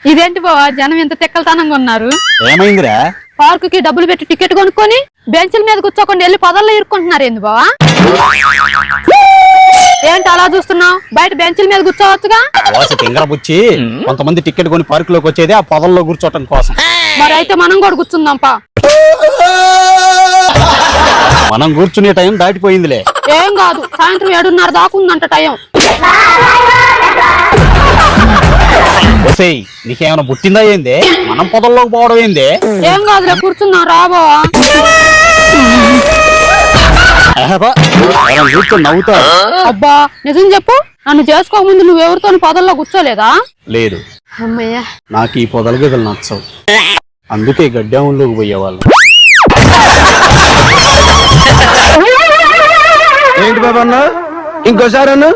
ఇదేంటి బావా జనం ఎంత తిక్కలతనంగా ఉన్నారు? ఏమైందిరా? పార్క్ కి డబ్బులు పెట్టి టికెట్ కొనుక్కొని బెంచ్ల మీద కూర్చోకుండా వెళ్ళి పొదల్లో ఇరుక్కుంటున్నారు ఏంది బావా? ఏంటి అలా చూస్తున్నావు? బయట బెంచ్ల మీద కూర్చోవచ్చుగా. తింగర బుచ్చి, కొంతమంది టికెట్ కొని పార్క్ లోకి వచ్చేది ఆ పొదల్లో కూర్చోటం కోసం. మరి అయితే మనం కూడా కూర్చుందాంపా. మనం కూర్చునే టైం దాటిపోయిందిలే. ఏం కాదు, సాయంత్రం 7:30 దాకా ఉందంట టైం. నీకేమైనా పుట్టిందా ఏంది? మనం పొదల్లోకి పోవడం ఏంది? ఏం కాదులే, కూర్చుందాం రా బావా. కూర్చొని నవ్వుతా. అబ్బా నిజం చెప్పు, నన్ను చేసుకోకముందు నువ్వెవరితో పొదల్లో కూర్చోలేదా? లేదు. అమ్మయ్యా, నాకు ఈ పొదల గదులు నచ్చవు, అందుకే గడ్డాముల్లోకి పోయేవాళ్ళు. ఏంటి బాబా అన్న, ఇంకోసారి అన్న.